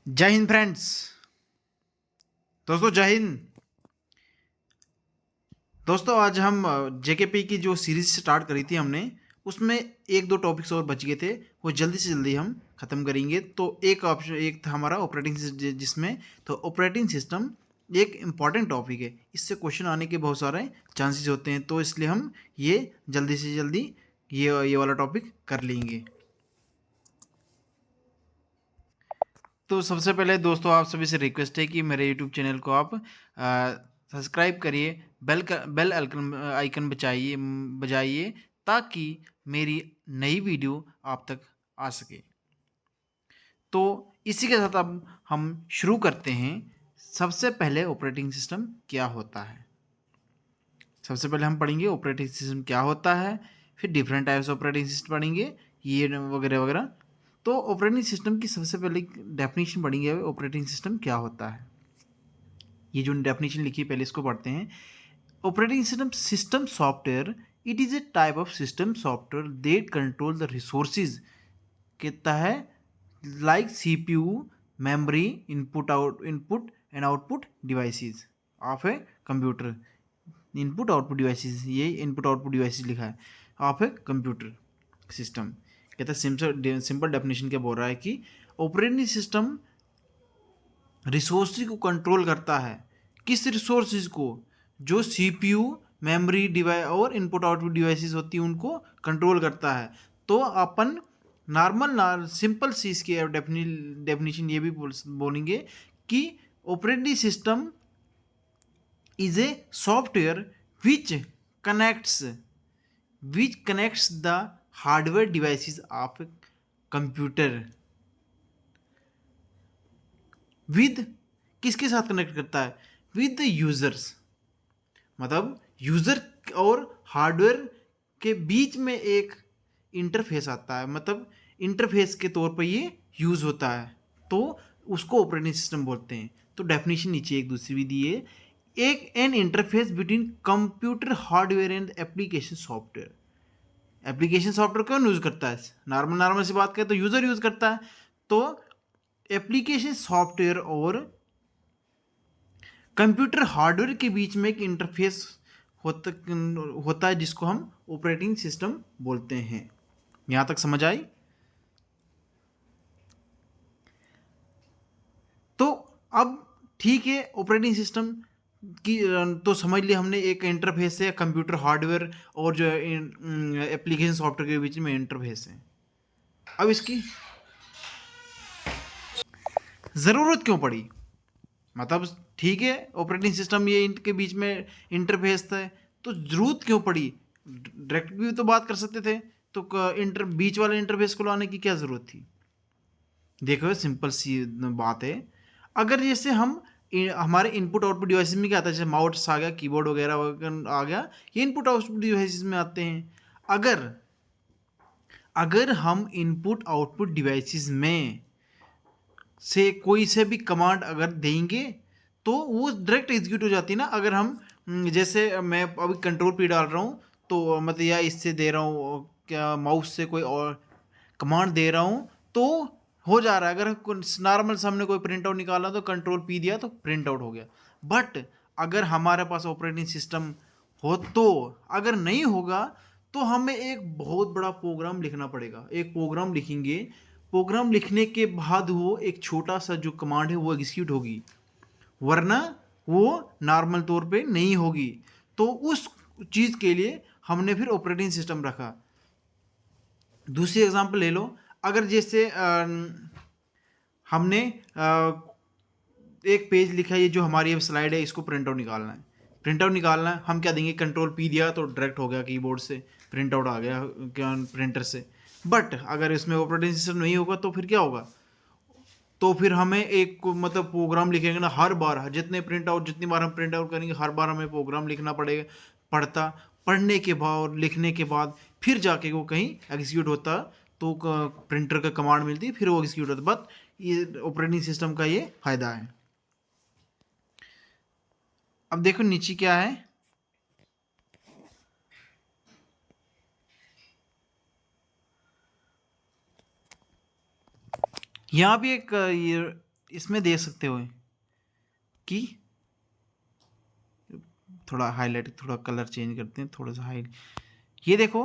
जय हिंद फ्रेंड्स। दोस्तों जय हिंद। दोस्तों आज हम जेकेपी की जो सीरीज स्टार्ट करी थी हमने, उसमें एक दो टॉपिक्स और बच गए थे, वो जल्दी से जल्दी हम ख़त्म करेंगे। तो एक ऑप्शन एक था हमारा ऑपरेटिंग जिसमें तो ऑपरेटिंग सिस्टम एक इम्पॉर्टेंट टॉपिक है, इससे क्वेश्चन आने के बहुत सारे चांसेस होते हैं, तो इसलिए हम ये जल्दी से जल्दी ये वाला टॉपिक कर लेंगे। तो सबसे पहले दोस्तों आप सभी से रिक्वेस्ट है कि मेरे यूट्यूब चैनल को आप सब्सक्राइब करिए, बेल आइकन बजाइए ताकि मेरी नई वीडियो आप तक आ सके। तो इसी के साथ अब हम शुरू करते हैं। सबसे पहले ऑपरेटिंग सिस्टम क्या होता है, सबसे पहले हम पढ़ेंगे ऑपरेटिंग सिस्टम क्या होता है, फिर डिफरेंट टाइप्स ऑपरेटिंग सिस्टम पढ़ेंगे, ये वगैरह वगैरह। तो ऑपरेटिंग सिस्टम की सबसे पहले डेफिनेशन पढ़ेंगे, ऑपरेटिंग सिस्टम क्या होता है। ये जो डेफिनेशन लिखी है पहले इसको पढ़ते हैं। Operating system software, it is a type of system software that control the resources, कहता है like CPU, memory, input and output devices of a computer. Input output devices, ये इनपुट आउटपुट डिवाइसेस लिखा है ऑफ ए कंप्यूटर सिस्टम। कहता है simple definition क्या बोल रहा है कि ऑपरेटिंग सिस्टम रिसोर्सेज को कंट्रोल करता है। किस रिसोर्सेज को? जो सीपीयू, मेमोरी डिवाइस और इनपुट आउटपुट डिवाइसेस होती हैं उनको कंट्रोल करता है। तो अपन नॉर्मल सिंपल सी इसकी डेफिनेशन ये भी बोलेंगे कि operating system is a software which connects the hardware devices of a computer with, किसके साथ कनेक्ट करता है? विद द यूजर्स, मतलब यूजर और हार्डवेयर के बीच में एक इंटरफेस आता है, मतलब इंटरफेस के तौर पर ये यूज होता है, तो उसको ऑपरेटिंग सिस्टम बोलते हैं। तो डेफिनेशन नीचे एक दूसरी भी दी है, एक N interface between computer hardware and application software. Application software कौन यूज करता है? नॉर्मल से बात करें तो यूजर यूज करता है। तो एप्लीकेशन सॉफ्टवेयर और कंप्यूटर हार्डवेयर के बीच में एक इंटरफेस होता है जिसको हम ऑपरेटिंग सिस्टम बोलते हैं। यहां तक समझ आई? तो अब ठीक है, ऑपरेटिंग सिस्टम की तो समझ लिया हमने, एक इंटरफेस है कंप्यूटर हार्डवेयर और जो एप्लीकेशन सॉफ्टवेयर के बीच में इंटरफेस है। अब इसकी ज़रूरत क्यों पड़ी? मतलब ठीक है, ऑपरेटिंग सिस्टम ये इनके बीच में इंटरफेस था, तो ज़रूरत क्यों पड़ी? डायरेक्ट भी तो बात कर सकते थे, तो बीच वाले इंटरफेस को लाने की क्या ज़रूरत थी? देखो सिंपल सी बात है। अगर जैसे हम हमारे इनपुट आउटपुट डिवाइसेस में क्या आता है, जैसे माउस आ गया, कीबोर्ड वगैरह वगैरह आ गया, ये इनपुट आउटपुट डिवाइसेस में आते हैं। अगर अगर हम इनपुट आउटपुट डिवाइसेस में से कोई से भी कमांड अगर देंगे तो वो डायरेक्ट एग्जीक्यूट हो जाती है ना। अगर हम जैसे मैं अभी कंट्रोल पी डाल रहा हूँ, तो मतलब या इससे दे रहा हूँ क्या, माउस से कोई और कमांड दे रहा हूँ तो हो जा रहा है। अगर नॉर्मल सामने कोई प्रिंट आउट निकाला तो कंट्रोल पी दिया तो प्रिंट आउट हो गया। बट अगर हमारे पास ऑपरेटिंग सिस्टम हो, तो अगर नहीं होगा तो हमें एक बहुत बड़ा प्रोग्राम लिखना पड़ेगा। एक प्रोग्राम लिखेंगे, प्रोग्राम लिखने के बाद वो एक छोटा सा जो कमांड है वो एग्जीक्यूट होगी, वरना वो नॉर्मल तौर पे नहीं होगी। तो उस चीज़ के लिए हमने फिर ऑपरेटिंग सिस्टम रखा। दूसरी एग्जांपल ले लो, अगर जैसे हमने एक पेज लिखा है, ये जो हमारी अब स्लाइड है इसको प्रिंट आउट निकालना है। प्रिंट आउट निकालना है, हम क्या देंगे, कंट्रोल पी दिया तो डायरेक्ट हो गया कीबोर्ड से, प्रिंट आउट आ गया क्या प्रिंटर से। बट अगर इसमें ऑपरेटिंग सिस्टम नहीं होगा तो फिर क्या होगा? तो फिर हमें एक मतलब प्रोग्राम लिखेंगे ना, हर बार जितनी बार हम प्रिंट आउट करेंगे हर बार हमें प्रोग्राम लिखना पड़ेगा। पढ़ने के बाद लिखने के बाद फिर जाके वो कहीं एग्जीक्यूट होता, तो प्रिंटर का कमांड मिलती फिर वो एग्जीक्यूट होता। बट ये ऑपरेटिंग सिस्टम का ये फायदा है। अब देखो नीचे क्या है, यहाँ भी एक ये इसमें देख सकते हो कि थोड़ा हाईलाइट, थोड़ा कलर चेंज करते हैं, थोड़ा सा हाई। ये देखो,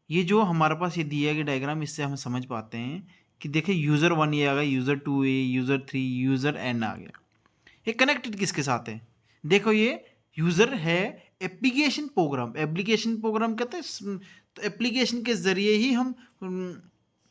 ये जो हमारे पास ये दिया गया डायग्राम, इससे हम समझ पाते हैं कि देखिए यूज़र 1 ये आ गया, यूज़र 2 ये, यूज़र 3, यूज़र n आ गया। ये कनेक्टेड किसके साथ है? देखो ये यूज़र है एप्लीकेशन प्रोग्राम। एप्लीकेशन प्रोग्राम कहते हैं तो एप्लीकेशन के ज़रिए ही हम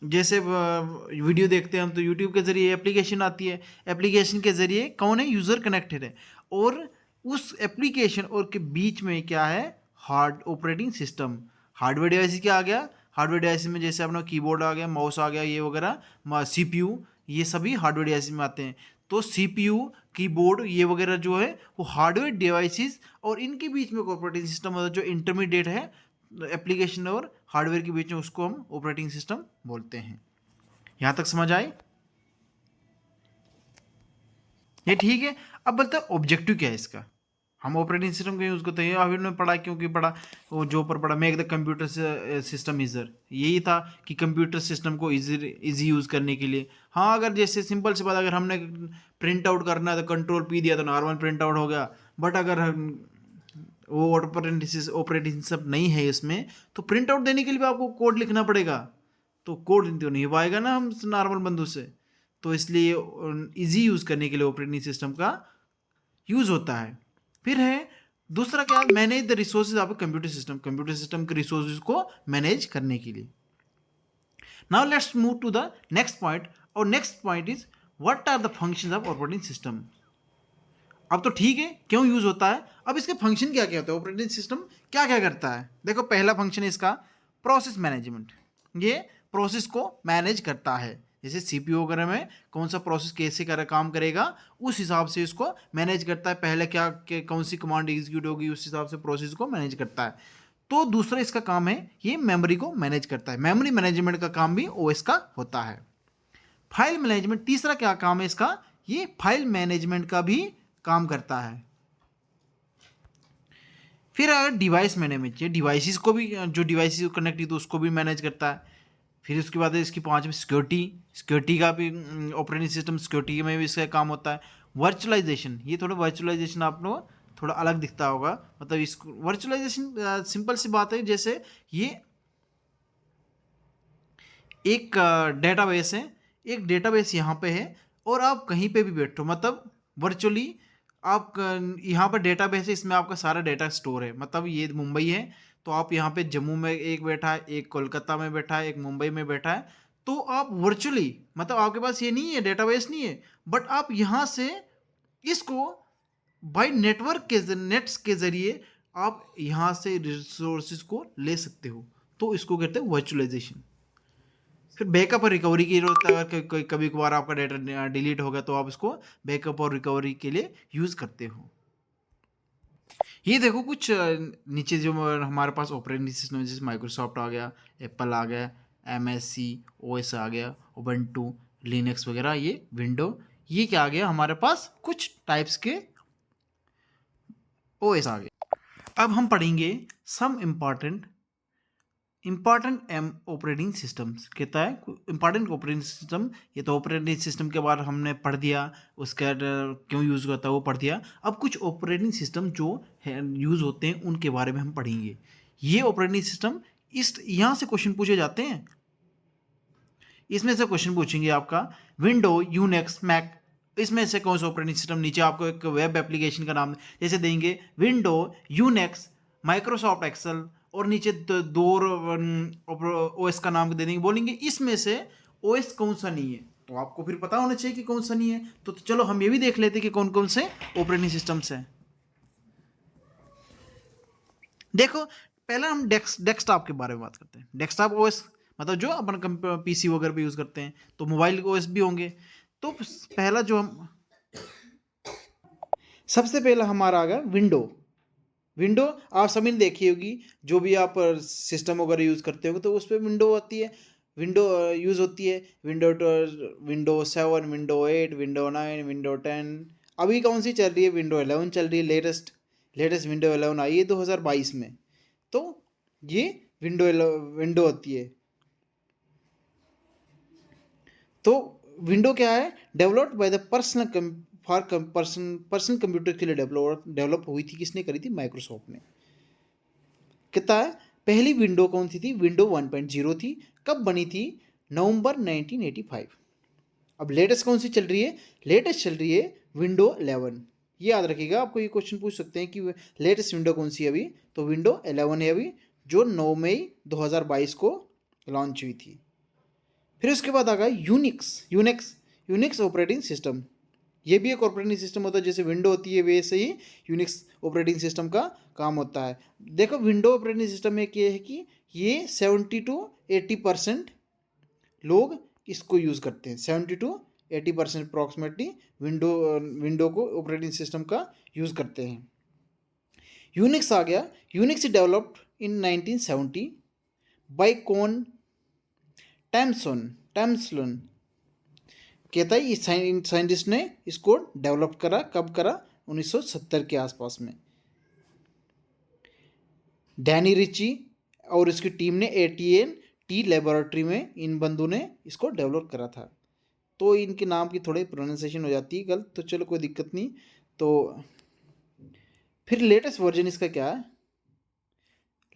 जैसे वीडियो देखते हैं हम तो यूट्यूब के ज़रिए एप्लीकेशन आती है। एप्लीकेशन के ज़रिए कौन है? यूज़र कनेक्टेड है। और उस एप्लीकेशन और के बीच में क्या है? Hard operating system. Hardware device क्या आ गया? हार्डवेयर डिवाइस में जैसे अपना कीबोर्ड आ गया, माउस आ गया, ये वगैरह, सीपीयू, ये सभी हार्डवेयर डिवाइस में आते हैं। तो सीपीयू, कीबोर्ड, ये वगैरह जो है वो हार्डवेयर डिवाइसेस, और इनके बीच में ऑपरेटिंग सिस्टम मतलब जो इंटरमीडिएट है एप्लीकेशन और हार्डवेयर के बीच में, उसको हम ऑपरेटिंग सिस्टम बोलते हैं। यहाँ तक समझ आए? ये ठीक है। अब बोलते हैं ऑब्जेक्टिव क्या है इसका। हम ऑपरेटिंग सिस्टम का यूज़ करते हैं, अभी ने पढ़ा, क्योंकि पढ़ा वो जो पर पढ़ा मेक द कंप्यूटर सिस्टम ईजर, यही था कि कंप्यूटर सिस्टम को इजी यूज़ करने के लिए। हाँ, अगर जैसे सिंपल सी बात, अगर हमने प्रिंट आउट करना है तो कंट्रोल पी दिया तो नॉर्मल प्रिंट आउट हो गया। बट अगर वो ऑपरेटिंग सिस्टम नहीं है इसमें, तो प्रिंट आउट देने के लिए भी आपको कोड लिखना पड़ेगा, तो कोड तो नहीं पाएगा ना हम नॉर्मल बंदू से। तो इसलिए इजी यूज़ करने के लिए ऑपरेटिंग सिस्टम का यूज़ होता है। फिर है दूसरा क्या? Manage the resources of computer system. Computer system के रिसोर्सेज को मैनेज करने के लिए। Now let's move to the next point, और next point is what are the functions of operating system. अब तो ठीक है क्यों यूज होता है, अब इसके फंक्शन क्या क्या होता है, ऑपरेटिंग सिस्टम क्या क्या करता है। देखो पहला फंक्शन है इसका प्रोसेस मैनेजमेंट। ये प्रोसेस को मैनेज करता है, जैसे सीपीयू वगैरह में कौन सा प्रोसेस कैसे काम करेगा, उस हिसाब से इसको मैनेज करता है। पहले कौन सी कमांड एग्जीक्यूट होगी, उस हिसाब से प्रोसेस को मैनेज करता है। तो दूसरा इसका काम है, ये मेमोरी को मैनेज करता है। मेमोरी मैनेजमेंट का काम भी ओएस का होता है। फाइल मैनेजमेंट तीसरा क्या काम है इसका, ये फाइल मैनेजमेंट का भी काम करता है। फिर अगर डिवाइस मैनेजमेंट चाहिए, डिवाइसेस को भी, जो डिवाइसेस कनेक्ट की तो उसको भी मैनेज करता है। फिर उसके बाद इसकी पांचवी सिक्योरिटी, सिक्योरिटी का भी ऑपरेटिंग सिस्टम सिक्योरिटी में भी इसका काम होता है। वर्चुअलाइजेशन, ये थोड़ा वर्चुअलाइजेशन आपको थोड़ा अलग दिखता होगा, मतलब इसको वर्चुअलाइजेशन सिंपल सी बात है, जैसे ये एक डेटाबेस है, एक डेटाबेस यहाँ पे है और आप कहीं पे भी बैठो, मतलब वर्चुअली आप यहाँ पर डेटाबेस है, इसमें आपका सारा डेटा स्टोर है। मतलब ये मुंबई है तो आप यहाँ पे जम्मू में एक बैठा है, एक कोलकाता में बैठा है, एक मुंबई में बैठा है, तो आप वर्चुअली, मतलब आपके पास ये नहीं है, डेटाबेस नहीं है, बट आप यहाँ से इसको बाय नेटवर्क के नेट्स के जरिए आप यहाँ से रिसोर्सेज को ले सकते हो। तो इसको कहते हैं वर्चुअलाइजेशन। फिर बैकअप और रिकवरी की जरूरत है, अगर कोई कभी कभार आपका डेटा डिलीट हो गया तो आप इसको बैकअप और रिकवरी के लिए यूज़ करते हो। ये देखो कुछ नीचे जो हमारे पास ऑपरेटिंग सिस्टम है, जैसे माइक्रोसॉफ्ट आ गया, एप्पल आ गया, एमएससी ओएस आ गया, उबंटू, लिनक्स वगैरह, ये विंडो, ये क्या आ गया हमारे पास, कुछ टाइप्स के ओएस आ गए। अब हम पढ़ेंगे सम इम्पॉर्टेंट ऑपरेटिंग सिस्टम्स। कहता है इम्पॉर्टेंट ऑपरेटिंग सिस्टम, ये तो ऑपरेटिंग सिस्टम के बारे हमने पढ़ दिया, उसका क्यों यूज़ होता है वो पढ़ दिया। अब कुछ ऑपरेटिंग सिस्टम जो है यूज़ होते हैं उनके बारे में हम पढ़ेंगे। ये ऑपरेटिंग सिस्टम, इस यहाँ से क्वेश्चन पूछे जाते हैं, इसमें से क्वेश्चन पूछेंगे आपका विंडो, यूनिक्स, मैक, इसमें से कौन सा ऑपरेटिंग सिस्टम, नीचे आपको एक वेब एप्लीकेशन का नाम जैसे देंगे विंडो, यूनिक्स, माइक्रोसॉफ्ट एक्सेल, और नीचे दो ओएस का नाम दे देंगे, बोलेंगे इसमें से ओएस कौन सा नहीं है। तो आपको फिर पता होना चाहिए कि कौन सा नहीं है। तो चलो हम ये भी देख लेते हैं कि कौन कौन से ऑपरेटिंग सिस्टम्स हैं। देखो पहले हम डेस्कटॉप के बारे में बात करते हैं। डेस्कटॉप ओएस मतलब जो अपन पीसी वगैरह पे यूज़ करते हैं, तो मोबाइल ओएस भी होंगे। तो पहला जो हम सबसे पहला हमारा आ गया विंडो। विंडो आप सभी ने देखी होगी, जो भी आप सिस्टम वगैरह यूज़ करते होंगे तो उस पर विंडो आती है, विंडो यूज़ होती है। विंडो 7, विंडो 8, विंडो 9, विंडो 10, अभी कौन सी चल रही है, विंडो 11 चल रही है, लेटेस्ट विंडो 11 आई है 2022 में। तो ये विंडो होती है। तो विंडो क्या है, developed by the personal computer के लिए डेवलप हुई थी। किसने करी थी? माइक्रोसॉफ्ट ने। कितना है? पहली विंडो कौन सी थी? विंडो 1.0 थी। कब बनी थी? नवंबर 1985। अब लेटेस्ट कौन सी चल रही है? लेटेस्ट चल रही है विंडो 11। ये याद रखिएगा, आपको ये क्वेश्चन पूछ सकते हैं कि लेटेस्ट विंडो कौन सी है अभी, तो विंडो 11 है अभी, जो 9 मई 2022 को लॉन्च हुई थी। फिर उसके बाद आ गया यूनिक्स ऑपरेटिंग सिस्टम। ये भी एक ऑपरेटिंग सिस्टम होता है, जैसे विंडो होती है वैसे ही यूनिक्स ऑपरेटिंग सिस्टम का काम होता है। देखो विंडो ऑपरेटिंग सिस्टम में ये है कि ये 70 to 80% लोग इसको यूज़ करते हैं। 70 to 80% अप्रॉक्सीमेटली विंडो को ऑपरेटिंग सिस्टम का यूज़ करते हैं। यूनिक्स आ गया। Unix developed in 1970 by Ken Thompson. कहता है इस साइंटिस्ट ने इसको डेवलप करा। कब करा? 1970 के आसपास में। डैनी रिची और इसकी टीम ने AT&T लेबोरेटरी में इन बंदों ने इसको डेवलप करा था। तो इनके नाम की थोड़ी प्रोनाउंसिएशन हो जाती है गलत, तो चलो कोई दिक्कत नहीं। तो फिर लेटेस्ट वर्जन इसका क्या है?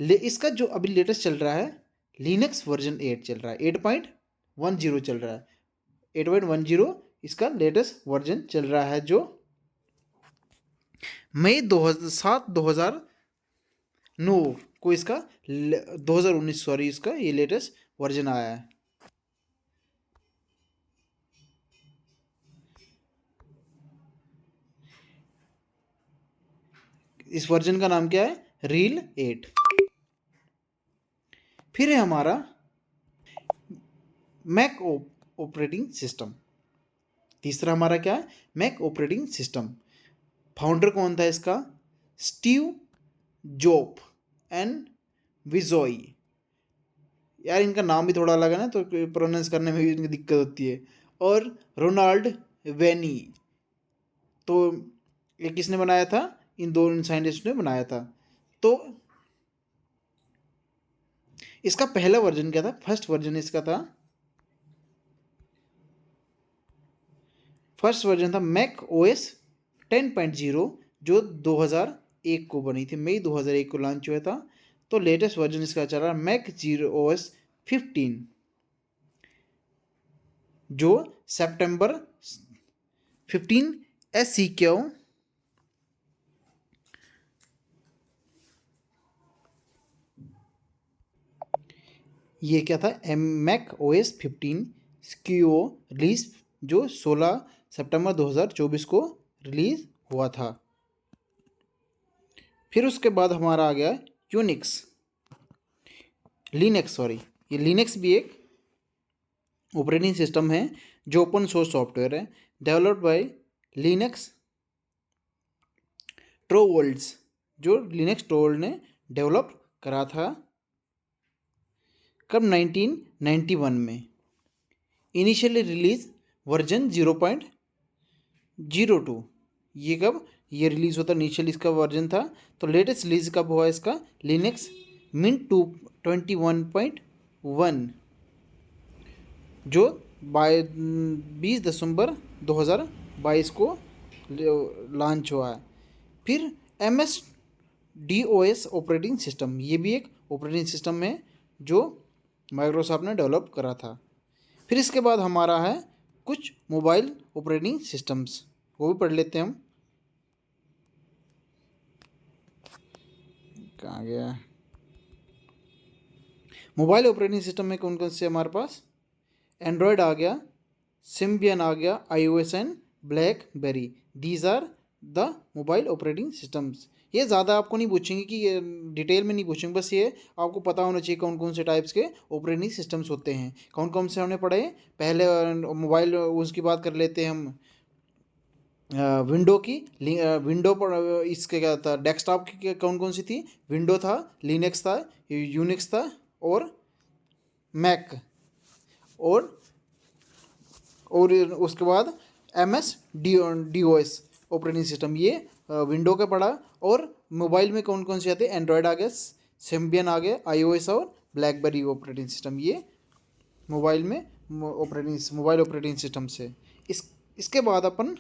इसका जो अभी लेटेस्ट चल रहा है लिनक्स वर्जन 8 चल रहा है, 8.10 चल रहा है। 8.10 इसका लेटेस्ट वर्जन चल रहा है, जो मई 2009 को इसका 2019 सॉरी इसका ये लेटेस्ट वर्जन आया है। इस वर्जन का नाम क्या है? रील 8। फिर है हमारा मैक ऑपरेटिंग सिस्टम। तीसरा हमारा क्या है? Mac operating system. फाउंडर कौन था इसका? स्टीव जॉब एंड विजोई। यार इनका नाम भी थोड़ा अलग है ना, तो प्रोनाउंस करने में भी इनकी दिक्कत होती है। और रोनाल्ड वेनी। तो ये किसने बनाया था? इन दो साइंटिस्ट ने बनाया था। तो इसका पहला वर्जन क्या था? फर्स्ट वर्जन इसका था, फर्स्ट वर्जन था मैक OS 10.0, जो 2001 को बनी थी। मई 2001 को लॉन्च हुआ था। तो लेटेस्ट वर्जन इसका चल रहा है मैक OS 15, जो सितंबर 15 SE क्यों ये क्या था? मैक OS 15 स्क्यू रिलीज, जो 16 सितंबर 2024 को रिलीज हुआ था। फिर उसके बाद हमारा आ गया ये लिनक्स भी एक ऑपरेटिंग सिस्टम है, जो ओपन सोर्स सॉफ्टवेयर है, डेवलप्ड बाय लिनक्स टोरवल्ड्स, जो लिनक्स टोरवल्ड ने डेवलप करा था। कब? 1991 में। Initially release version 0.02। ये कब ये रिलीज होता? इनिशियल इसका वर्जन था। तो लेटेस्ट रिलीज कब हुआ इसका? लिनक्स मिंट 21.1, जो 20 दिसंबर 2022 को लॉन्च हुआ है। फिर MS-DOS ऑपरेटिंग सिस्टम, ये भी एक ऑपरेटिंग सिस्टम है जो माइक्रोसॉफ्ट ने डेवलप करा था। फिर इसके बाद हमारा है कुछ मोबाइल ऑपरेटिंग सिस्टम्स, वो भी पढ़ लेते हैं हम। कहाँ गया? मोबाइल ऑपरेटिंग सिस्टम में कौन कौन से हमारे पास? एंड्रॉयड आ गया, सिम्बियन आ गया, iOS and BlackBerry. These are the mobile operating systems. ये ज़्यादा आपको नहीं पूछेंगे कि ये डिटेल में नहीं पूछेंगे, बस ये आपको पता होना चाहिए कौन कौन से टाइप्स के ऑपरेटिंग सिस्टम्स होते हैं। कौन कौन से हमने पढ़े? पहले मोबाइल उसकी बात कर लेते हैं हम, विंडो की। विंडो पर इसके क्या था? डेस्कटॉप की कौन कौन सी थी? विंडो था, लिनक्स था, यूनिक्स था और मैक, और उसके बाद MS-DOS ऑपरेटिंग सिस्टम। ये विंडो का पड़ा। और मोबाइल में कौन कौन से आते हैं? एंड्रॉयड आ गया, सिम्बियन आ गया, iOS और ब्लैकबेरी ऑपरेटिंग सिस्टम। ये मोबाइल में मोबाइल ऑपरेटिंग सिस्टम से। इसके बाद अपन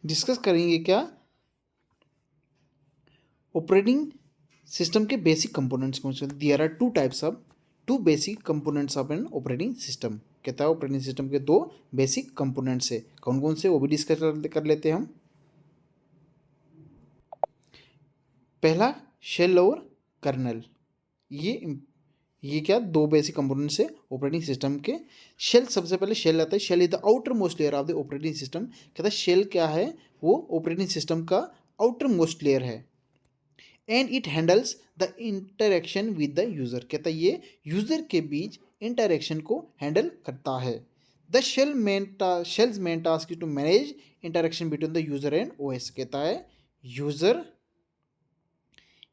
डिस्कस करेंगे क्या, ऑपरेटिंग सिस्टम के बेसिक कंपोनेंट्स कौन से। There are two basic components of an operating system. कहता है ऑपरेटिंग सिस्टम के दो बेसिक कंपोनेंट्स है, कौन कौन से वो भी डिस्कस कर लेते हैं हम। पहला शेल और कर्नल, ये क्या दो बेसिक कंपोनेंट्स है ऑपरेटिंग सिस्टम के। शेल, सबसे पहले शेल आता है। Shell is the outer most layer of the operating system. कहता है शेल क्या है, वो ऑपरेटिंग सिस्टम का आउटर मोस्ट लेयर है। And it handles the interaction with the user. कहता है ये यूज़र के बीच इंटरेक्शन को हैंडल करता है। The shell's main task is to manage interaction between the user and OS. कहता है यूज़र,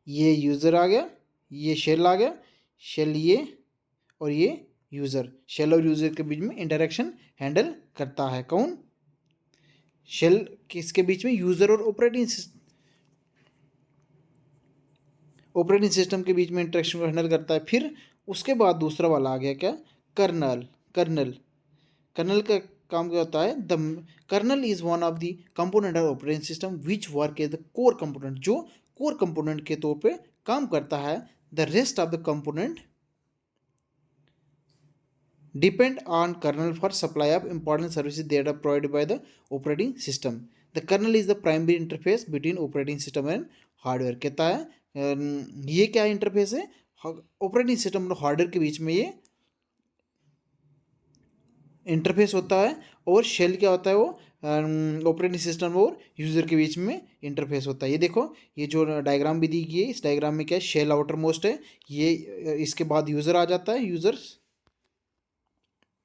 ये यूज़र आ गया, ये शेल आ गया, शेल ये और ये यूज़र, शेल और यूज़र के बीच में इंटरेक्शन हैंडल करता है कौन, शेल। किसके बीच में, यूज़र और ऑपरेटिंग सिस्टम के बीच में इंटरेक्शन को हैंडल करता है। फिर उसके बाद दूसरा वाला आ गया क्या, कर्नल। कर्नल का काम क्या होता है, the kernel is one of the component of operating system which work as the core component, जो कोर कंपोनेंट के तौर पे काम करता है। The rest of the component depend on kernel for supply of important services that are provided by the operating system. The kernel is the primary interface between operating system and hardware. कहता है ये क्या interface है, operating system और hardware के बीच में ये interface होता है। और शेल क्या होता है, वो ऑपरेटिंग सिस्टम और यूज़र के बीच में इंटरफेस होता है। ये देखो, ये जो डायग्राम भी दी गई है, इस डायग्राम में क्या है, शेल आउटर मोस्ट है, ये इसके बाद यूज़र आ जाता है, यूज़र्स,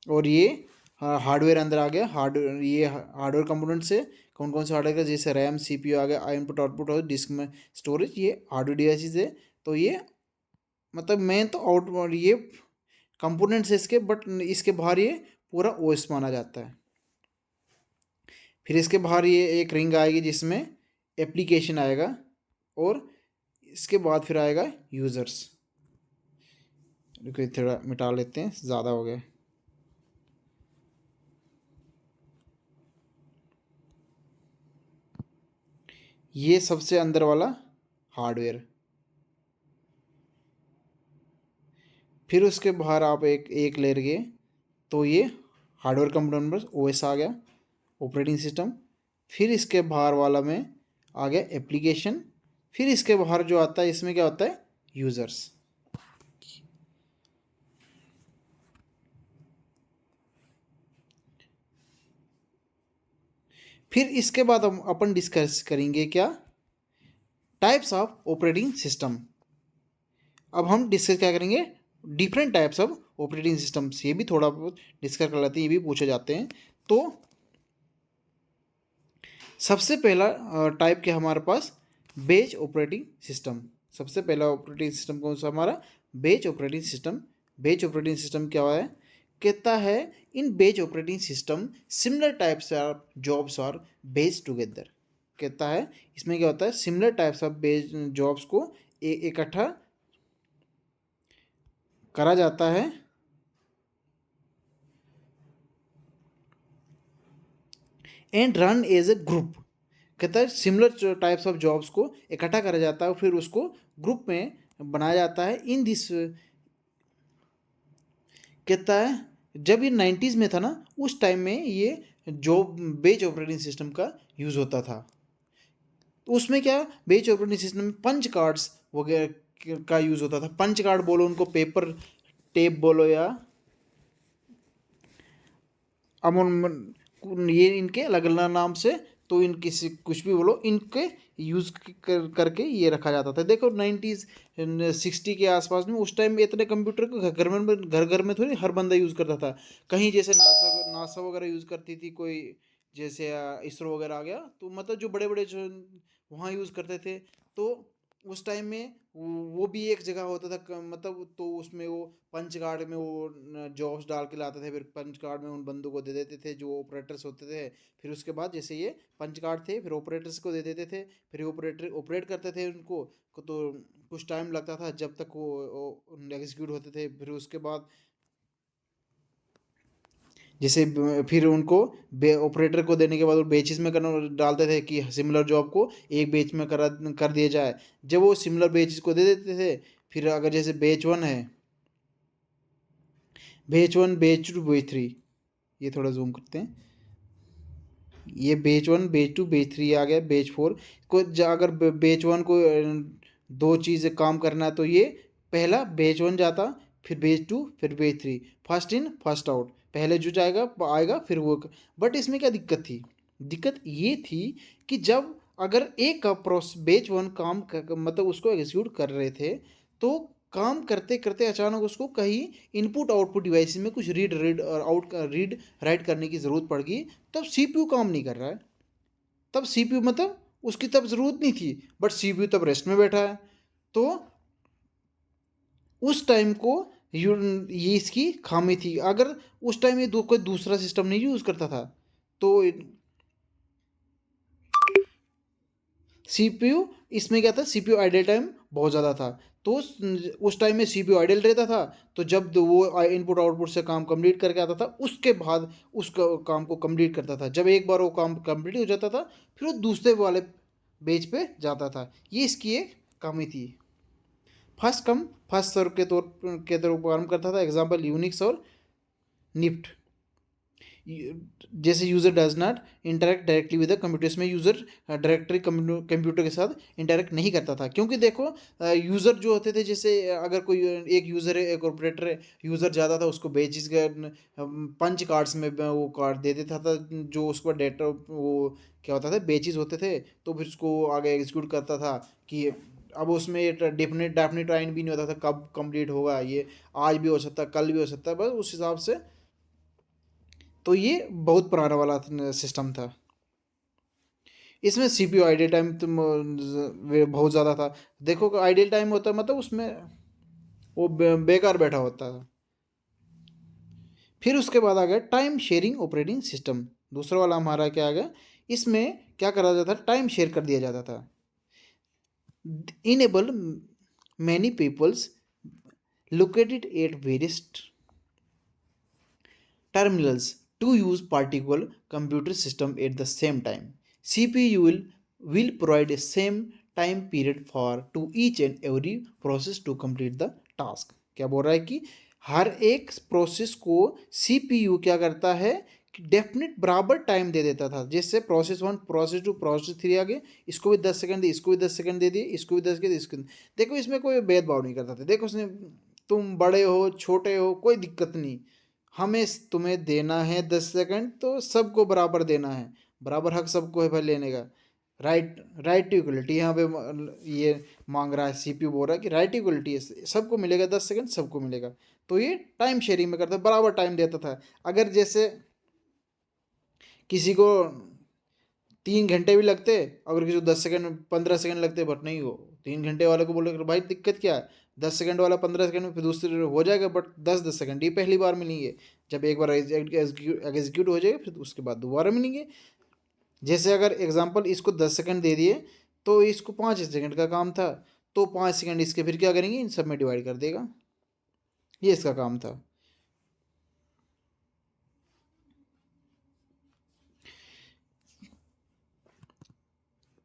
और ये हार्डवेयर अंदर आ गया। हार्डवेयर, ये हार्डवेयर कंपोनेंट्स है, कौन कौन से हार्डवेयर का, जैसे रैम, सीपीयू आ गया, इनपुट आउटपुट और डिस्क में स्टोरेज, ये हार्डवेयर डिवाइसेस है। तो ये मतलब मेन तो आउट, ये कंपोनेंट्स है इसके, बट इसके बाहर ये पूरा ओएस माना जाता है। फिर इसके बाहर ये एक रिंग आएगी जिसमें एप्लीकेशन आएगा, और इसके बाद फिर आएगा यूज़र्स। थोड़ा मिटा लेते हैं, ज़्यादा हो गया। ये सबसे अंदर वाला हार्डवेयर। फिर उसके बाहर आप एक लेयर गए तो ये हार्डवेयर कंपोनेंट पर ओएस आ गया, ऑपरेटिंग सिस्टम। फिर इसके बाहर वाला में आ गया एप्लीकेशन। फिर इसके बाहर जो आता है, इसमें क्या होता है, यूज़र्स। फिर इसके बाद हम अपन डिस्कस करेंगे क्या, टाइप्स ऑफ ऑपरेटिंग सिस्टम। अब हम डिस्कस क्या करेंगे, different types of operating systems. ये भी थोड़ा बहुत डिस्कस कर लेते हैं, ये भी पूछे जाते हैं। तो सबसे पहला टाइप क्या हमारे पास, बेज ऑपरेटिंग सिस्टम। सबसे पहला ऑपरेटिंग सिस्टम कौन सा हमारा, batch operating system. Batch operating system क्या है, कहता है in batch operating system similar types of jobs are based together. कहता है इसमें क्या होता है, similar types of batch jobs को इकट्ठा करा जाता है, and run as a group. कहता है सिमिलर टाइप्स ऑफ जॉब्स को इकट्ठा करा जाता है, फिर उसको ग्रुप में बनाया जाता है। इन दिस, कहता है जब ये 90s में था ना, उस टाइम में ये जो बेज ऑपरेटिंग सिस्टम का यूज़ होता था। तो उसमें क्या, बेज ऑपरेटिंग सिस्टम में पंच कार्ड्स वगैरह का यूज़ होता था। पंच कार्ड बोलो उनको, पेपर टेप बोलो, या अब ये इनके अलग अलग नाम से, तो इन किसी कुछ भी बोलो, इनके यूज़ करके ये रखा जाता था। देखो 90s 60 के आसपास में, उस टाइम में इतने कंप्यूटर को घर घर में थोड़ी हर बंदा यूज़ करता था। कहीं जैसे नासा वगैरह यूज़ करती थी कोई, जैसे इसरो वगैरह आ गया, तो मतलब जो बड़े बड़े जो वहाँ यूज़ करते थे। तो उस टाइम में वो भी एक जगह होता था मतलब, तो उसमें वो पंच कार्ड में वो जॉब्स डाल के लाते थे, फिर पंच कार्ड में उन बंदों को दे देते थे जो ऑपरेटर्स होते थे। फिर उसके बाद जैसे ये पंच कार्ड थे, फिर ऑपरेटर्स को दे देते थे, फिर ऑपरेटर ऑपरेट करते थे उनको तो कुछ टाइम लगता था जब तक वो एग्जीक्यूट होते थे। फिर उसके बाद जैसे फिर उनको ऑपरेटर को देने के बाद वो बेचिस में करना डालते थे कि सिमिलर जॉब को एक बेच में कर दिया जाए। जब वो सिमिलर बेचिस को दे देते थे, फिर अगर जैसे बेच वन है, बेच वन, बेच टू, बेच थ्री, ये थोड़ा जूम करते हैं, ये बेच वन, बेच टू, बेच थ्री आ गया, बेच फोर को अगर बेच वन को दो चीज़ें काम करना है तो ये पहला बेच वन जाता, फिर बेच टू, फिर बेच three, first in first out, पहले जो जाएगा आएगा फिर वो। बट इसमें क्या दिक्कत थी? दिक्कत ये थी कि जब अगर एक का प्रोसेस बेच वन काम मतलब उसको एग्जीक्यूट कर रहे थे, तो काम करते करते अचानक उसको कहीं इनपुट आउटपुट डिवाइस में कुछ रीड और रीड राइट करने की ज़रूरत पड़ गई। तब सीपीयू काम नहीं कर रहा है, तब सीपीयू मतलब उसकी तब ज़रूरत नहीं थी, बट सीपीयू तब रेस्ट में बैठा है। तो उस टाइम को ये इसकी खामी थी। अगर उस टाइम ये कोई दूसरा सिस्टम नहीं यूज़ करता था, तो सीपीयू इसमें क्या था, सीपीयू आइडल टाइम बहुत ज़्यादा था। तो उस टाइम में सीपीयू आइडल रहता था, तो जब वो इनपुट आउटपुट से काम कंप्लीट करके आता था, उसके बाद उस काम को कंप्लीट करता था। जब एक बार वो काम कंप्लीट हो जाता था, फिर वो दूसरे वाले पेज पे जाता था। ये इसकी एक कमी थी। फर्स्ट कम फर्स्ट सर्व के तौर पर काम करता था। एग्जाम्पल यूनिक्स और निफ्ट। जैसे user does not interact directly with the computer, इसमें यूज़र डायरेक्टली कंप्यूटर के साथ इंटरेक्ट नहीं करता था, क्योंकि देखो यूज़र जो होते थे, जैसे अगर कोई एक यूज़र है, एक ऑपरेटर है, यूज़र ज़्यादा था, उसको बेचिस पंच कार्ड्स में वो कार्ड दे देता था, जो उसको डेटा वो क्या होता था, बेचिस होते थे, तो फिर उसको आगे एग्जीक्यूट करता था कि अब उसमें डेफिनेट डेफिनेट टाइम भी नहीं होता था कब कंप्लीट होगा, ये आज भी हो सकता है, कल भी हो सकता है, बस उस हिसाब से। तो ये बहुत पुराना वाला सिस्टम था। इसमें सीपीयू आइडल टाइम तो बहुत ज़्यादा था। देखो आइडल टाइम होता है मतलब उसमें वो बेकार बैठा होता था। फिर उसके बाद आ गया टाइम शेयरिंग ऑपरेटिंग सिस्टम। दूसरा वाला हमारा क्या आ गया, इसमें क्या करा जाता था, टाइम शेयर कर दिया जाता था। Enable many peoples located at various terminals to use particular computer system at the same time. CPU will provide a same time period for to each and every process to complete the task. क्या बोल रहा है कि हर एक process को CPU क्या करता है कि डेफिनेट बराबर टाइम दे देता था। जैसे process one, process two, process three आ गए, इसको भी 10 सेकंड दे, इसको भी 10 सेकंड दे दिए, इसको भी 10 के दे, इसको। देखो इसमें कोई भेदभाव नहीं करता था। देखो उसने, तुम बड़े हो छोटे हो कोई दिक्कत नहीं, हमें तुम्हें देना है 10 सेकंड, तो सबको बराबर देना है, बराबर हक सबको है भाई लेने का। राइट राइट टू इक्वलिटी यहाँ पे ये मांग रहा है, सीपीयू बोल रहा है कि राइट इक्वलिटी है, सबको मिलेगा 10 सेकंड, सबको मिलेगा। तो ये टाइम शेयरिंग में करता, बराबर टाइम देता था। अगर जैसे किसी को 3 घंटे भी लगते, अगर किसी को 10 सेकंड 15 सेकंड लगते, बट नहीं, हो 3 घंटे वाले को बोले भाई दिक्कत क्या है, 10 सेकंड वाला 15 सेकंड में, फिर दूसरे हो जाएगा, बट 10-10 सेकंड ये पहली बार मिलेंगे। जब एक बार एग्जीक्यूट हो जाएगा, फिर उसके बाद दोबारा मिलेंगे। जैसे अगर एग्जाम्पल इसको 10 सेकंड दे दिए, तो इसको 5 सेकंड का काम था, तो 5 सेकंड इसके फिर क्या करेंगे, इन सब में डिवाइड कर देगा, ये इसका काम था।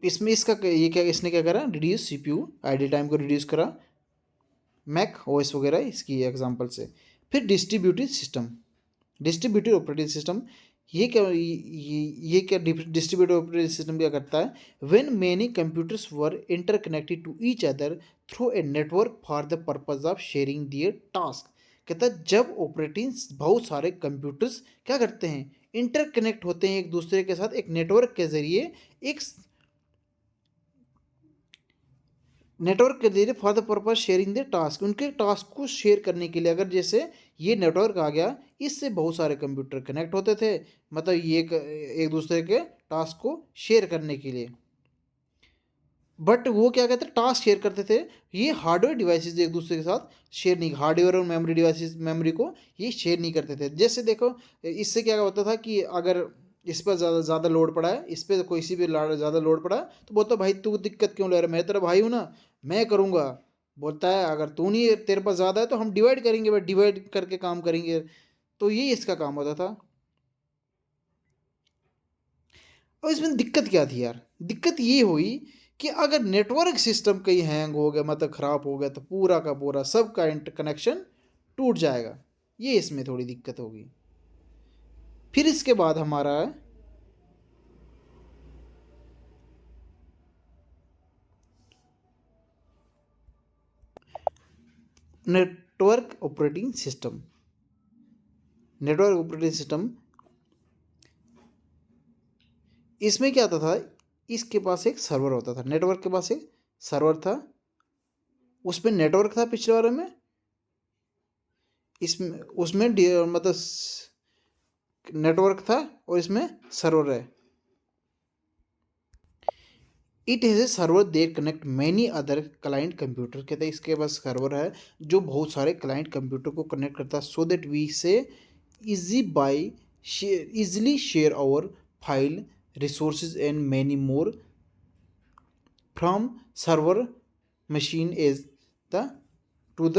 इसमें इसका ये क्या, इसने क्या करा, रिड्यूस सीपीयू आइडल टाइम को रिड्यूस करा, मैक ओएस वगैरह इसकी एग्जांपल से। फिर distributed system, distributed operating system, ये क्या डिस्ट्रीब्यूटेड ऑपरेटिंग सिस्टम क्या करता है, when many computers were interconnected to each other through a network for the purpose of sharing their task. कहता है जब ऑपरेटिंग बहुत सारे कंप्यूटर्स क्या करते हैं, इंटरकनेक्ट होते हैं एक दूसरे के साथ एक नेटवर्क के जरिए, एक नेटवर्क के जरिए for the purpose sharing the task, उनके टास्क को शेयर करने के लिए। अगर जैसे ये नेटवर्क आ गया, इससे बहुत सारे कंप्यूटर कनेक्ट होते थे, मतलब ये एक दूसरे के टास्क को शेयर करने के लिए। बट वो क्या कहते हैं, टास्क शेयर करते थे, ये हार्डवेयर डिवाइसेस एक दूसरे के साथ शेयर नहीं, हार्डवेयर और मेमोरी डिवाइसेस मेमोरी को ये शेयर नहीं करते थे। जैसे देखो, इससे क्या होता था कि अगर इस पर ज़्यादा ज़्यादा लोड पड़ा है, इस पर कोई सी भी ज़्यादा लोड पड़ा है, तो बोलता भाई तू दिक्कत क्यों ले रहा है, मैं तेरा भाई हूँ ना, मैं करूँगा। बोलता है अगर तू नहीं, तेरे पास ज़्यादा है तो हम डिवाइड करेंगे, भाई डिवाइड करके काम करेंगे। तो ये इसका काम होता था। और इसमें दिक्कत क्या थी यार, दिक्कत ये हुई कि अगर नेटवर्क सिस्टम कहीं हैंग हो गया, मतलब ख़राब हो गया, तो पूरा का पूरा सबका कनेक्शन टूट जाएगा। ये इसमें थोड़ी दिक्कत होगी। फिर इसके बाद हमारा है network operating system. Network operating system, इसमें क्या होता था, इसके पास एक सर्वर होता था, नेटवर्क के पास एक सर्वर था, उसमें नेटवर्क था पिछले वाले में, इसमें उसमें मतलब नेटवर्क था और इसमें सर्वर है। It has a server there connect many other client computer, कहते हैं इसके पास सर्वर है जो बहुत सारे क्लाइंट कंप्यूटर को कनेक्ट करता है, so that we say easy by easily share our file resources and many more from server machine as the to the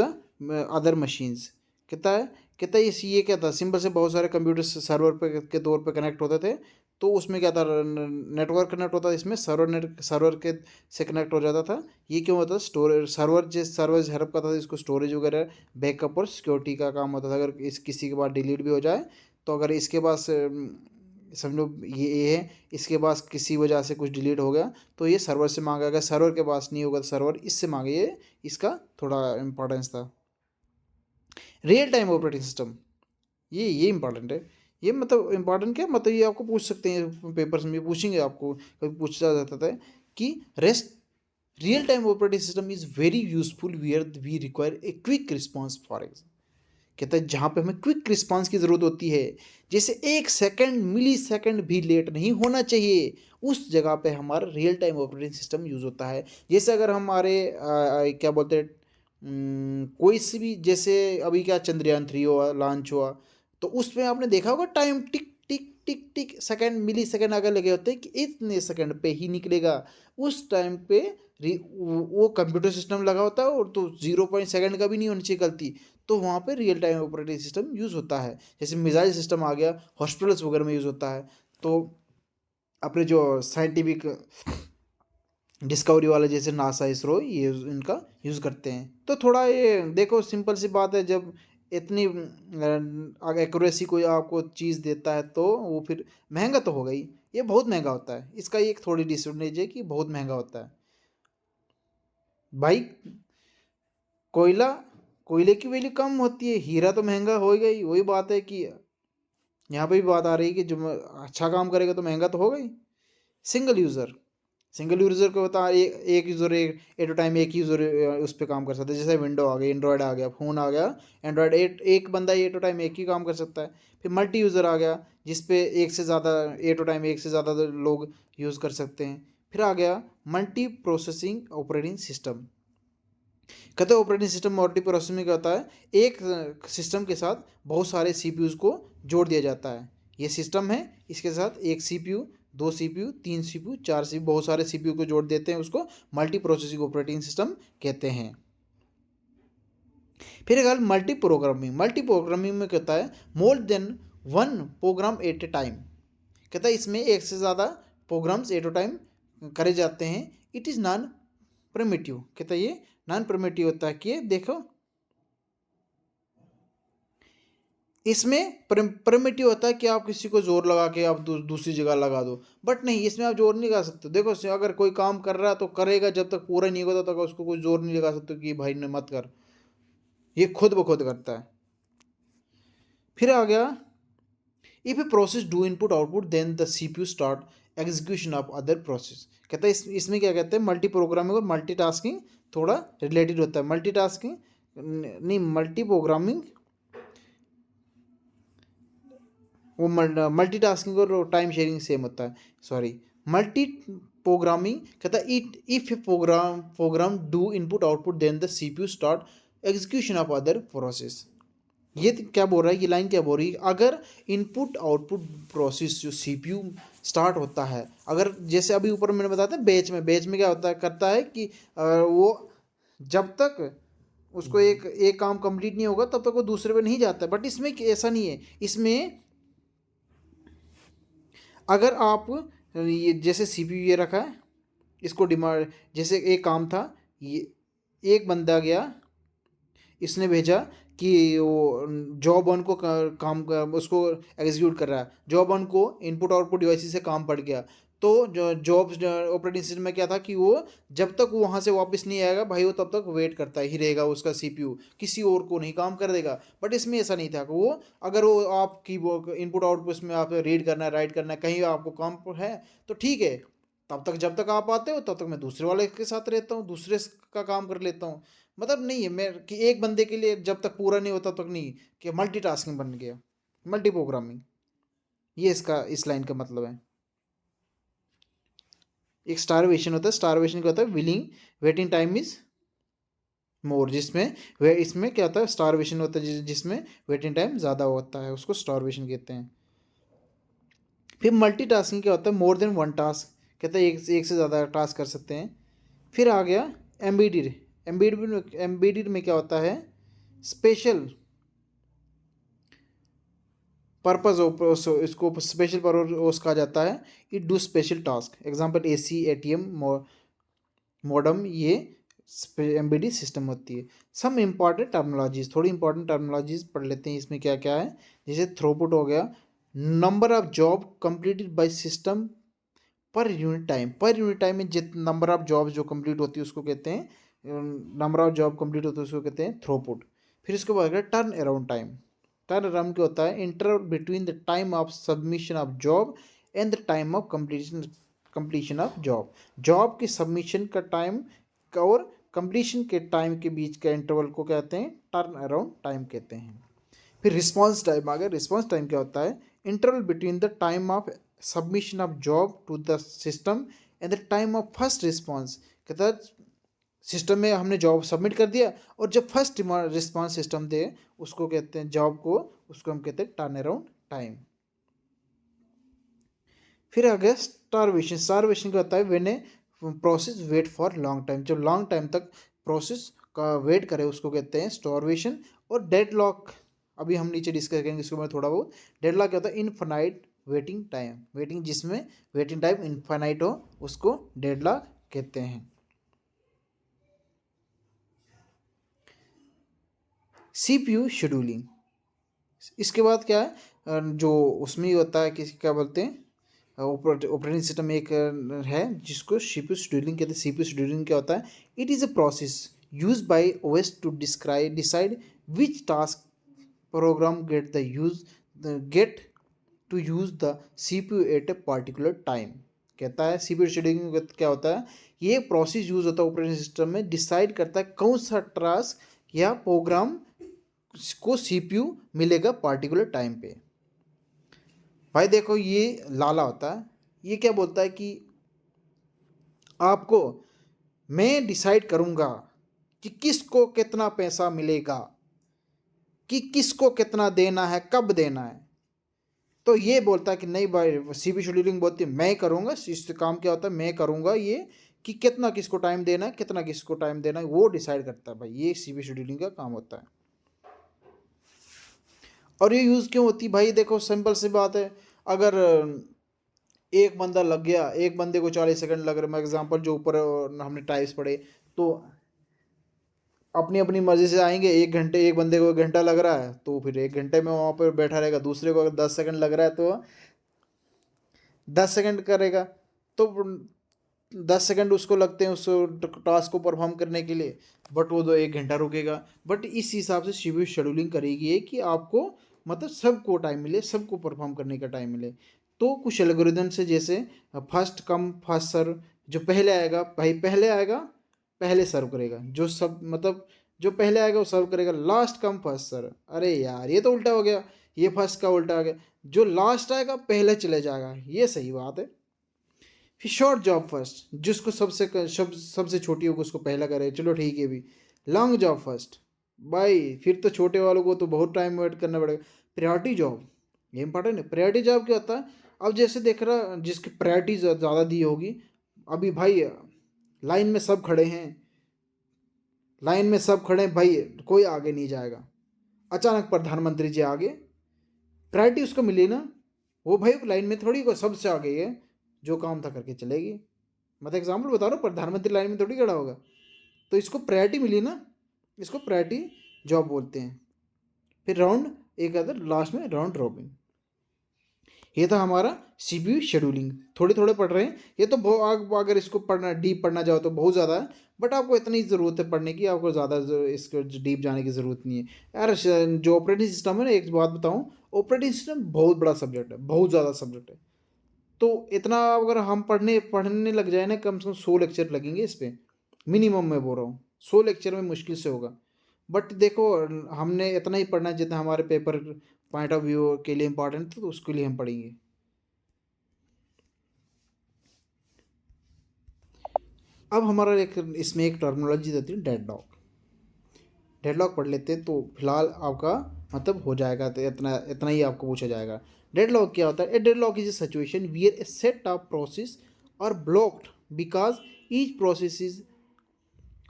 other machines. कहता है ये क्या था, सिंपल से बहुत सारे कंप्यूटर सर्वर पे के तौर पे कनेक्ट होते थे, तो उसमें क्या था, नेटवर्क कनेक्ट होता था, इसमें सर्वर के से कनेक्ट हो जाता था। ये क्यों होता था, स्टोरेज सर्वर, जिस सर्वर हेल्प करता था इसको स्टोरेज वगैरह, बैकअप और सिक्योरिटी का काम होता था। अगर इस किसी के बाद डिलीट भी हो जाए, तो अगर इसके पास समझो ये है, इसके पास किसी वजह से कुछ डिलीट हो गया, तो ये सर्वर से मांगा गया, सर्वर के पास नहीं होगा तो सर्वर इससे मांगे, ये इसका थोड़ा इंपॉर्टेंस था। रियल टाइम ऑपरेटिंग सिस्टम, ये इंपॉर्टेंट है। ये मतलब इंपॉर्टेंट क्या मतलब, ये आपको पूछ सकते हैं पेपर्स में, पूछेंगे आपको, कभी पूछा जाता था कि rest real time operating system is very useful where we require a quick response for example. कहता है जहाँ पे हमें क्विक रिस्पांस की ज़रूरत होती है, जैसे 1 सेकंड मिली सेकंड भी लेट नहीं होना चाहिए, उस जगह पे हमारा real time operating system use होता है। जैसे अगर हमारे क्या बोलते हैं, कोई सी भी, जैसे अभी क्या चंद्रयान 3 हुआ, लॉन्च हुआ, तो उसमें आपने देखा होगा टाइम टिक टिक टिक टिक सेकंड मिली सेकंड अगर लगे होते हैं कि इतने सेकंड पे ही निकलेगा, उस टाइम पे वो कंप्यूटर सिस्टम लगा होता है, और तो 0 सेकंड का भी नहीं होनी चाहिए गलती, तो वहाँ पे real time operating system use होता है। जैसे मिसाइल सिस्टम आ गया, हॉस्पिटल्स वगैरह में यूज़ होता है, तो अपने जो साइंटिफिक डिस्कवरी वाले जैसे नासा, इसरो, ये इनका यूज़ करते हैं। तो थोड़ा ये देखो, सिंपल सी बात है, जब इतनी एक्यूरेसी कोई आपको चीज़ देता है, तो वो फिर महंगा तो होगा ही, ये बहुत महंगा होता है। इसका एक थोड़ी डिसएडवांटेज है कि बहुत महंगा होता है भाई। कोयला, कोयले की वैल्यू कम होती है, हीरा तो महंगा होएगा ही। वही बात है कि यहाँ पे भी बात आ रही है कि जो अच्छा काम करेगा तो महंगा तो होगा ही। सिंगल यूज़र, सिंगल यूज़र को बता, एक यूज़र एट अ टाइम एक यूज़र उस पर काम कर सकता है। जैसे विंडो आ गई, एंड्रॉयड आ गया, फ़ोन आ गया, एंड्रॉयड एक बंदा एट अ टाइम एक ही काम कर सकता है। फिर मल्टी यूज़र आ गया, जिसपे एक से ज़्यादा, एट अ टाइम एक से ज़्यादा लोग यूज़ कर सकते हैं। फिर आ गया मल्टी प्रोसेसिंग ऑपरेटिंग सिस्टम। कहते हैं ऑपरेटिंग सिस्टम मल्टी प्रोसेसिंग में क्या होता है, एक सिस्टम के साथ बहुत सारे सीपीयूज को जोड़ दिया जाता है। ये सिस्टम है, इसके साथ एक सीपीयू, 2 सीपीयू, 3 सीपीयू, 4 सीपीयू, बहुत सारे सीपीयू को जोड़ देते हैं, उसको मल्टी प्रोसेसिंग ऑपरेटिंग सिस्टम कहते हैं। फिर अगर मल्टी प्रोग्रामिंग में कहता है more than one program at a time. कहता है इसमें एक से ज़्यादा प्रोग्राम्स एट ए टाइम करे जाते हैं। इट इज़ नॉन प्रिमिटिव, कहता है ये नॉन प्रिमिटिव होता है कि देखो, इसमें प्रिमिटिव होता है कि आप किसी को जोर लगा के आप दूसरी जगह लगा दो, बट नहीं, इसमें आप जोर नहीं लगा सकते। देखो अगर कोई काम कर रहा है तो करेगा, जब तक पूरा नहीं होगा तब तक उसको कोई जोर नहीं लगा सकते कि भाई ने मत कर, ये खुद ब खुद करता है। फिर आ गया if a process do input output then the CPU start execution of other process. कहता है इसमें क्या कहते हैं, मल्टी प्रोग्रामिंग और मल्टीटास्किंग थोड़ा रिलेटेड होता है। मल्टीटास्किंग नहीं, मल्टी प्रोग्रामिंग वो मल्टीटास्किंग और टाइम शेयरिंग सेम होता है, सॉरी। मल्टी प्रोग्रामिंग कहता है it if a program do input output then the CPU start execution of other process. ये क्या बोल रहा है, ये लाइन क्या बोल रही है, अगर इनपुट आउटपुट प्रोसेस जो सीपीयू स्टार्ट होता है, अगर जैसे अभी ऊपर मैंने बताया था बैच में क्या होता है, करता है कि वो जब तक उसको एक काम कंप्लीट नहीं होगा तब तक वो दूसरे पे नहीं जाता। बट इसमें ऐसा नहीं है। इसमें अगर आप ये जैसे सीपीयू ये रखा है, इसको डिमांड जैसे एक काम था, ये एक बंदा गया, इसने भेजा कि वो जॉब वन को काम उसको एग्जीक्यूट कर रहा है, जॉब वन को इनपुट आउटपुट डिवाइस से काम पड़ गया। तो जो जॉब ऑपरेटिंग सिस्टम में क्या था कि वो जब तक वो वहाँ से वापस नहीं आएगा भाई, वो तब तक वेट करता ही रहेगा, उसका सीपीयू किसी और को नहीं काम कर देगा। बट इसमें ऐसा नहीं था कि वो अगर वो आपकी वो इनपुट आउटपुट में आप रीड करना है, राइट करना है, कहीं आपको काम है तो ठीक है, तब तक जब तक आप आते हो तब तक मैं दूसरे वाले के साथ रहता हूँ, दूसरे का काम कर लेता हूँ। मतलब नहीं है मैं कि एक बंदे के लिए जब तक पूरा नहीं होता तब तक नहीं, कि मल्टीटास्किंग बन गया, मल्टी प्रोग्रामिंग। ये इसका इस लाइन का मतलब है। एक स्टारवेशन होता है, स्टारवेशन क्या होता है, willing waiting time is more, जिसमें वे इसमें क्या होता है, स्टारवेशन होता है जिसमें वेटिंग टाइम ज़्यादा होता है, उसको स्टारवेशन कहते हैं। फिर मल्टीटास्किंग क्या होता है, मोर देन वन टास्क, कहते हैं एक से ज़्यादा टास्क कर सकते हैं। फिर आ गया एम्बेडेड। एम्बेडेड में क्या होता है, स्पेशल पर्पज, इसको स्पेशल पर्पज कहा जाता है। It do special task, example AC, ATM, modem, ये एम्बेडेड सिस्टम होती है। सम इम्पॉर्टेंट टर्मिनोलॉजीज, थोड़ी इंपॉर्टेंट टर्मिनोलॉजीज पढ़ लेते हैं। इसमें क्या क्या है, जैसे थ्रोपुट हो गया, number of job completed by system per unit time. Per unit time में जित नंबर ऑफ जॉब जो कंप्लीट होती है उसको कहते हैं, नंबर ऑफ जॉब कंप्लीट होती है उसको कहते हैं थ्रोपुट। फिर इसके बाद turn around time. Turn around क्या होता है, interval between the time of submission of job and the time of completion of job. Job की सबमिशन का टाइम और कंप्लीशन के टाइम के बीच का इंटरवल को कहते हैं टर्न अराउंड टाइम कहते हैं। फिर रिस्पॉन्स टाइम आ गया। रिस्पॉन्स टाइम क्या होता है, interval between the time of submission of job to the system and the time of first response. कहता है सिस्टम में हमने जॉब सबमिट कर दिया और जब फर्स्ट रिस्पॉन्स सिस्टम दे उसको कहते हैं जॉब को, उसको हम कहते हैं टर्न अराउंड टाइम। फिर आ गया स्टारवेशन। स्टारवेशन क्या होता है, when a process wait for long time, जब लॉन्ग टाइम तक प्रोसेस का वेट करे उसको कहते हैं स्टारवेशन। और डेडलॉक अभी हम नीचे डिस्कस करेंगे इसके बारे में थोड़ा बहुत। डेडलॉक क्या होता है, इनफाइनाइट वेटिंग टाइम, वेटिंग जिसमें वेटिंग टाइम इनफाइनाइट हो उसको डेडलॉक कहते हैं। सीपीयू शेड्यूलिंग, इसके बाद क्या है, जो उसमें ही होता है कि क्या बोलते हैं, ऑपरेटिंग सिस्टम एक है जिसको सीपीयू शेड्यूलिंग कहते हैं। सीपीयू शेड्यूलिंग क्या होता है, it is a process use by OS to decide which task program get to use the CPU at a particular time. कहता है सीपीयू शेड्यूलिंग क्या होता है, ये प्रोसेस यूज होता है ऑपरेटिंग सिस्टम में, डिसाइड करता है कौन सा टास्क या प्रोग्राम को सीपीयू मिलेगा पार्टिकुलर टाइम पे। भाई देखो ये लाला होता है, ये क्या बोलता है कि आपको मैं डिसाइड करूंगा कि किसको कितना पैसा मिलेगा, कि किसको कितना देना है, कब देना है। तो ये बोलता है कि नहीं भाई, सीपी शेड्यूलिंग बोलती है मैं करूंगा, इससे काम क्या होता है, मैं करूंगा ये कि कितना किसको टाइम देना है, कितना किसको टाइम देना है, वो डिसाइड करता है भाई, ये सीपी शेड्यूलिंग का काम होता है। और ये यूज़ क्यों होती है भाई, देखो सिंपल सी बात है, अगर एक बंदा लग गया, एक बंदे को 40 सेकंड लग रहा है, मैं एग्जांपल जो ऊपर हमने टाइप्स पढ़े, तो अपनी अपनी मर्जी से आएंगे। एक घंटे एक बंदे को 1 घंटा लग रहा है तो फिर 1 घंटे में वहाँ पर बैठा रहेगा, दूसरे को अगर 10 सेकंड लग रहा है तो 10 सेकंड करेगा। तो 10 सेकंड उसको लगते हैं उस टास्क को परफॉर्म करने के लिए, बट वो तो 1 घंटा रुकेगा। बट इस हिसाब से सीपीयू शेड्यूलिंग करेगी है कि आपको मतलब सबको टाइम मिले, सबको परफॉर्म करने का टाइम मिले। तो कुछ एल्गोरिदम से, जैसे फर्स्ट कम फर्स्ट सर्व, जो पहले आएगा भाई पहले आएगा पहले सर्व करेगा, जो सब मतलब जो पहले आएगा वो सर्व करेगा, लास्ट कम फर्स्ट सर्व। अरे यार ये तो उल्टा हो गया, ये फर्स्ट का उल्टा आ गया, जो लास्ट आएगा पहले चले जाएगा, ये सही बात है। फिर शॉर्ट जॉब फर्स्ट, जिसको सबसे छोटी होगी उसको पहला करे, चलो ठीक है भी। लॉन्ग जॉब फर्स्ट, भाई फिर तो छोटे वालों को तो बहुत टाइम वेट करना पड़ेगा। प्रायोरिटी जॉब, ये इंपॉर्टेंट है। प्रायोरिटी जॉब क्या होता है, अब जैसे देख रहा जिसकी प्रायोरिटी ज़्यादा दी होगी, अभी भाई लाइन में सब खड़े हैं, लाइन में सब खड़े हैं भाई, कोई आगे नहीं जाएगा, अचानक प्रधानमंत्री जी आगे, प्रायोरिटी उसको मिली ना, वो भाई लाइन में थोड़ी को सबसे आगे है, जो काम था करके चलेगी। मतलब एग्जाम्पल बता रहा हूँ, प्रधानमंत्री लाइन में थोड़ी खड़ा होगा, तो इसको प्रायोरिटी मिली ना, इसको प्रायोरिटी जॉब बोलते हैं। फिर राउंड एक अदर लास्ट में राउंड रॉबिन। ये था हमारा सीपीयू शेड्यूलिंग, थोड़े थोड़े पढ़ रहे हैं, ये तो अगर इसको पढ़ना डीप पढ़ना जाओ तो बहुत ज़्यादा है, बट आपको इतनी ज़रूरत है पढ़ने की, आपको ज़्यादा इसको डीप जाने की ज़रूरत नहीं है यार। जो ऑपरेटिंग सिस्टम है ना, एक बात बताऊँ, ऑपरेटिंग सिस्टम बहुत बड़ा सब्जेक्ट है, बहुत ज़्यादा सब्जेक्ट है। तो इतना अगर हम पढ़ने पढ़ने लग जाए ना, कम से कम 100 लेक्चर लगेंगे इस पर, मिनिमम मैं बोल रहा हूँ, 100 लेक्चर में मुश्किल से होगा। बट देखो, हमने इतना ही पढ़ना है जितना हमारे पेपर पॉइंट ऑफ व्यू के लिए इम्पोर्टेंट था, तो उसके लिए हम पढ़ेंगे। अब हमारा एक इसमें एक टर्मिनोलॉजी रहती है, डेडलॉक। डेडलॉक पढ़ लेते हैं तो फिलहाल आपका मतलब हो जाएगा, तो इतना इतना ही आपको पूछा जाएगा। डेडलॉक क्या होता है? A deadlock is a situation where a set of process are blocked because each process is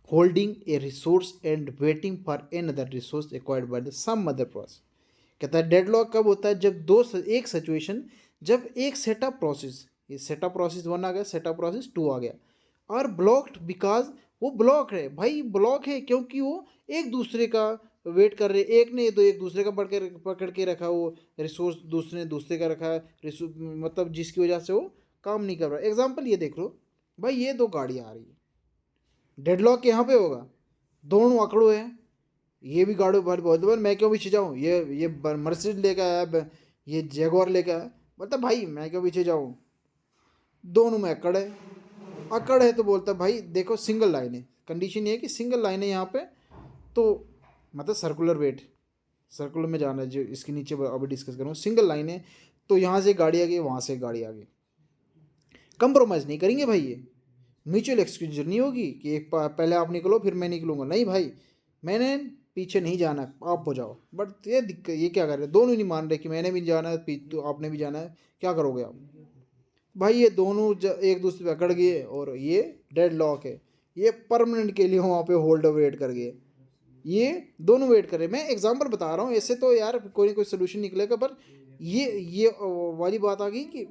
holding a resource and waiting for another resource acquired by the some other process. कहता है deadlock कब होता है? जब एक situation, जब एक set of process, ये सेट ऑफ प्रोसेस 1 आ गया, सेट ऑफ प्रोसेस 2 आ गया, और ब्लॉक्ड बिकॉज वो ब्लॉक है भाई, ब्लॉक है क्योंकि वो एक दूसरे का वेट कर रहे, एक ने तो एक दूसरे का पकड़ के रखा, वो रिसोर्स दूसरे ने दूसरे का रखा है, मतलब जिसकी वजह से वो काम नहीं कर रहा। एग्जाम्पल ये देख लो भाई, ये दो गाड़ियाँ आ रही है, डेडलॉक यहाँ पे होगा, दोनों अकड़ो है, ये भी गाड़ी भारी बहुत बार, मैं क्यों पीछे जाऊँ, ये मर्सिडीज लेकर आया, ये जैगवार लेकर आया, मतलब भाई मैं क्यों पीछे जाऊँ, दोनों में अकड़ है। अकड़ है तो बोलता भाई देखो सिंगल लाइन है, कंडीशन ये है कि सिंगल लाइन है यहाँ पे, तो मतलब सर्कुलर वेट, सर्कुलर में जाना है, जो इसके नीचे अभी डिस्कस करूँ, सिंगल लाइन है, तो यहाँ से गाड़ी आ गई, वहाँ से गाड़ी आ गई, कंप्रोमाइज़ नहीं करेंगे भाई, ये म्यूचुअल एक्सक्यूज नहीं होगी कि एक पहले आप निकलो फिर मैं निकलूंगा, नहीं भाई, मैंने पीछे नहीं जाना, आप हो जाओ। बट ये दिक्कत, ये क्या कर रहे हैं, दोनों नहीं मान रहे कि मैंने भी जाना है, तो आपने भी जाना है, क्या करोगे आप भाई? ये दोनों एक दूसरे पे अकड़ गए और ये डेड लॉक है, ये परमानेंट के लिए वहाँ पे होल्ड वेट कर गए, ये दोनों वेट कर रहे हैं। मैं एग्जांपल बता रहा हूँ, ऐसे तो यार कोई ना कोई सोल्यूशन निकलेगा, पर ये वाली बात आ गई कि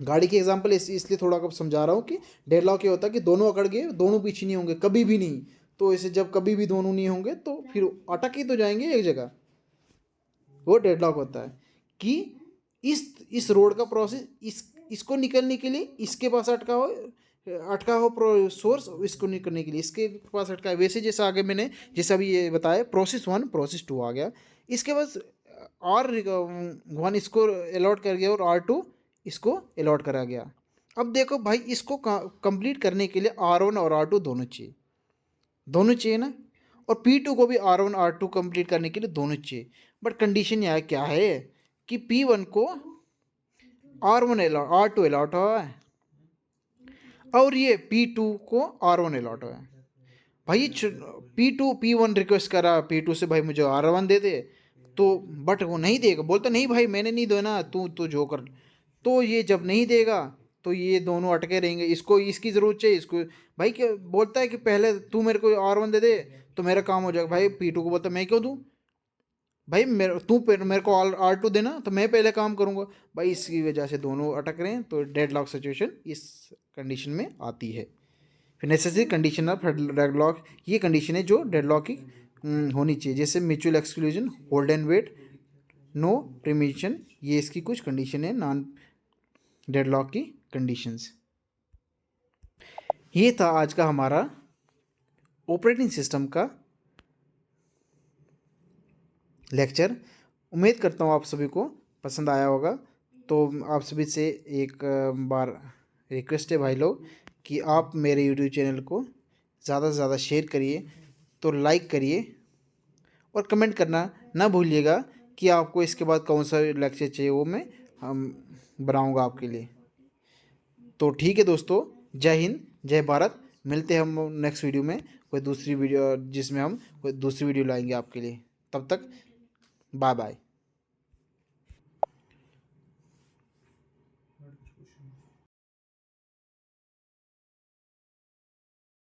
गाड़ी की एग्जांपल इसलिए थोड़ा कब समझा रहा हूँ कि डेडलॉक ये होता है कि दोनों अकड़ गए, दोनों पीछे नहीं होंगे कभी भी नहीं, तो ऐसे जब कभी भी दोनों नहीं होंगे तो फिर अटक ही तो जाएंगे एक जगह, वो डेडलॉक होता है। कि इस रोड का प्रोसेस, इसको निकलने के लिए इसके पास अटका हो सोर्स, इसको निकलने के लिए इसके पास अटका है। वैसे जैसे आगे मैंने जैसे अभी ये बताया, प्रोसेस 1 प्रोसेस 2 आ गया, इसके बाद R1 इसको अलॉट कर गया और R2 इसको अलॉट करा गया। अब देखो भाई, इसको कंप्लीट करने के लिए R1 और R2 दोनों चाहिए, दोनों चाहिए ना, और P2 को भी R1 R2 कंप्लीट करने के लिए दोनों चाहिए। बट कंडीशन यहाँ क्या है कि P1 को R1 अलॉट, R2 अलॉट हुआ है, और ये P2 को R1 अलॉट हुआ है। भाई P1 रिक्वेस्ट करा P2 से, भाई मुझे R1 दे दे, तो बट वो नहीं देगा, बोलता नहीं भाई मैंने नहीं देना, तू जो कर। तो ये जब नहीं देगा तो ये दोनों अटके रहेंगे, इसको इसकी ज़रूरत चाहिए, इसको भाई क्या बोलता है कि पहले तू मेरे को R1 दे दे तो मेरा काम हो जाएगा। भाई P2 को बोलता मैं क्यों दूँ भाई, मेरे को R2 देना तो मैं पहले काम करूँगा। भाई इसकी वजह से दोनों अटक रहे हैं, तो डेडलॉक सिचुएशन इस कंडीशन में आती है। फिर नेसेसरी कंडीशन ऑफ डेडलॉक, ये कंडीशन है जो डेडलॉक की होनी चाहिए, जैसे mutual exclusion, hold and wait, no preemption, ये इसकी कुछ कंडीशन है नॉन डेडलॉक की कंडीशंस। ये था आज का हमारा ऑपरेटिंग सिस्टम का लेक्चर। उम्मीद करता हूँ आप सभी को पसंद आया होगा। तो आप सभी से एक बार रिक्वेस्ट है भाई लोग कि आप मेरे यूट्यूब चैनल को ज़्यादा से ज़्यादा शेयर करिए, तो लाइक करिए और कमेंट करना ना भूलिएगा कि आपको इसके बाद कौन सा लेक्चर चाहिए, वो मैं बनाऊंगा आपके लिए। तो ठीक है दोस्तों, जय हिंद, जय भारत। मिलते हैं हम नेक्स्ट वीडियो में, कोई दूसरी वीडियो जिसमें हम कोई दूसरी वीडियो लाएंगे आपके लिए। तब तक बाय बाय।